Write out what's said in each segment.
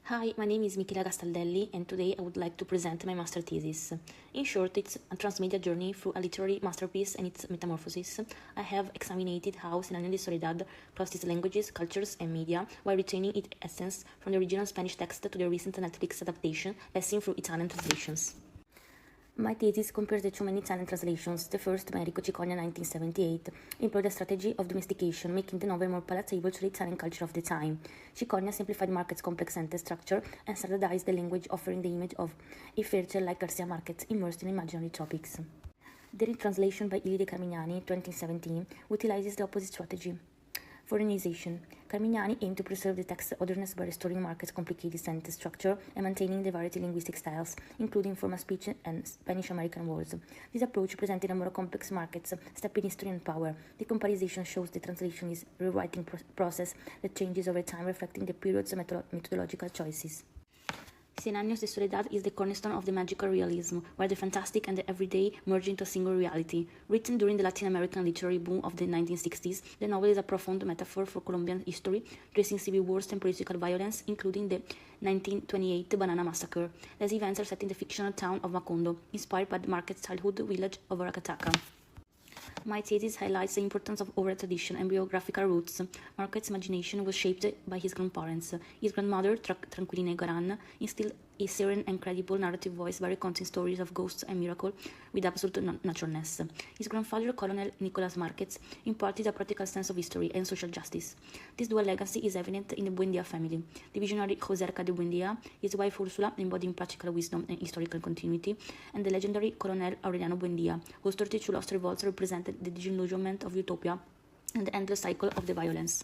Hi, my name is MICHELA GASTALDELLI, and today I would like to present my master thesis. In short, it's a transmedia journey through a literary masterpiece and its metamorphosis. I have examined how Cien, años, soledad crossed its languages, cultures, and media, while retaining its essence from the original Spanish text to the recent Netflix adaptation, passing through Italian translations. My thesis compares the two main Italian translations. The first, by Enrico Cicogna 1978, employed a strategy of domestication, making the novel more palatable to the Italian culture of the time. Cicogna simplified Marquez's complex sentence structure and standardized the language, offering the image of a fairy tale like Garcia Marquez immersed in imaginary topics. The retranslation by Ilide Carmignani 2017 utilizes the opposite strategy. Foreignization. Carmignani aimed to preserve the text's otherness by restoring Marquez's complicated sentence structure and maintaining the variety linguistic styles, including formal speech and Spanish-American words. This approach presented a more complex Marquez, step in history and power. The comparison shows the translation is a rewriting process that changes over time, reflecting the period's methodological choices. Cien años de soledad is the cornerstone of the magical realism, where the fantastic and the everyday merge into a single reality. Written during the Latin American literary boom of the 1960s, the novel is a profound metaphor for Colombian history, tracing civil wars and political violence, including the 1928 Banana Massacre. These events are set in the fictional town of Macondo, inspired by the Marquez's childhood village of Aracataca. My thesis highlights the importance of oral tradition and biographical roots. Marquez's imagination was shaped by his grandparents. His grandmother, Tranquilina Garan, instilled a serene and credible narrative voice by recounting stories of ghosts and miracles with absolute naturalness. His grandfather, Colonel Nicolas Marquez, imparted a practical sense of history and social justice. This dual legacy is evident in the Buendia family. The visionary José Arca de Buendia, his wife Ursula, embodying practical wisdom and historical continuity, and the legendary Colonel Aureliano Buendia, whose 32 lost revolts represented the disillusionment of utopia and the endless cycle of the violence.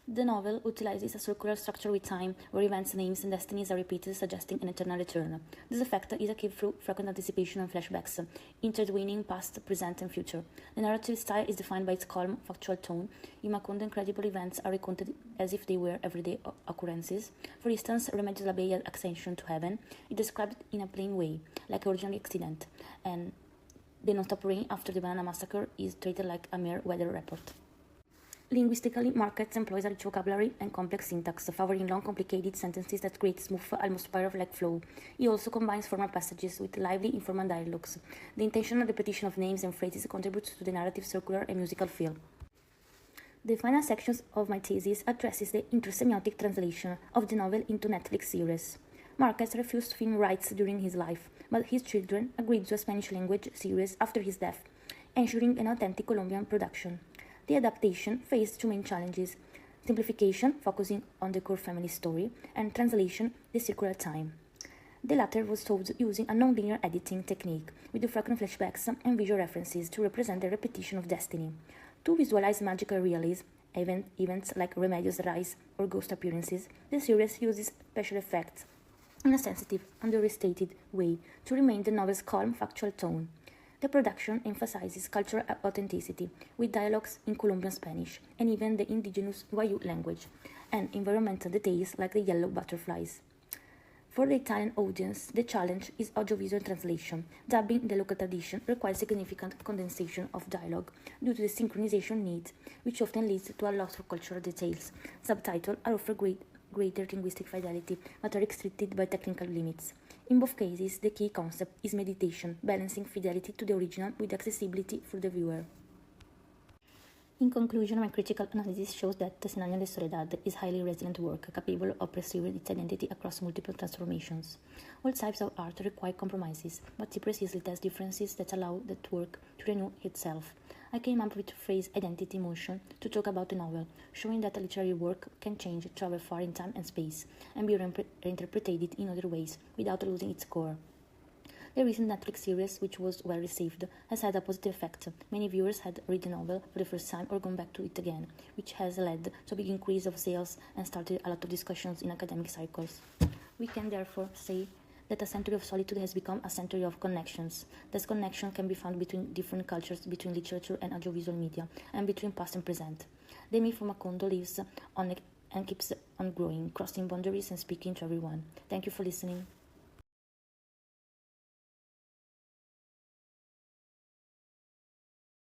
The novel utilizes a circular structure with time, where events, names, and destinies are repeated, suggesting an eternal return. This effect is achieved through frequent anticipation and flashbacks, intertwining past, present, and future. The narrative style is defined by its calm, factual tone. In Macondo, incredible events are recounted as if they were everyday occurrences. For instance, Remedios Labeya's ascension to heaven is described in a plain way, like an ordinary accident, and the non-stop rain after the Banana Massacre is treated like a mere weather report. Linguistically, Marquez employs a rich vocabulary and complex syntax, favoring long, complicated sentences that create smooth, almost spiral-like flow. He also combines formal passages with lively, informal dialogues. The intentional repetition of names and phrases contributes to the narrative circular and musical feel. The final sections of my thesis addresses the intersemiotic translation of the novel into Netflix series. Marquez refused film rights during his life, but his children agreed to a Spanish-language series after his death, ensuring an authentic Colombian production. The adaptation faced two main challenges: simplification, focusing on the core family story, and translation, the circular time. The latter was solved using a non-linear editing technique, with frequent flashbacks and visual references to represent the repetition of destiny. To visualize magical realism, events like Remedios' rise or ghost appearances, the series uses special effects in a sensitive, understated way to remain the novel's calm, factual tone. The production emphasizes cultural authenticity, with dialogues in Colombian Spanish, and even the indigenous Guayú language, and environmental details like the yellow butterflies. For the Italian audience, the challenge is audiovisual translation. Dubbing the local tradition requires significant condensation of dialogue due to the synchronization needs, which often leads to a loss of cultural details. Subtitles are offered greater linguistic fidelity, but are restricted by technical limits. In both cases, the key concept is meditation, balancing fidelity to the original with accessibility for the viewer. In conclusion, my critical analysis shows that Cien años de soledad is highly resilient work, capable of preserving its identity across multiple transformations. All types of art require compromises, but it precisely tests differences that allow that work to renew itself. I came up with the phrase identity motion to talk about the novel, showing that a literary work can change, travel far in time and space, and be reinterpreted in other ways without losing its core. The recent Netflix series, which was well received, has had a positive effect. Many viewers had read the novel for the first time or gone back to it again, which has led to a big increase of sales and started a lot of discussions in academic circles. We can therefore say that a century of solitude has become a century of connections. This connection can be found between different cultures, between literature and audiovisual media, and between past and present. The myth of Macondo lives on and keeps on growing, crossing boundaries and speaking to everyone. Thank you for listening.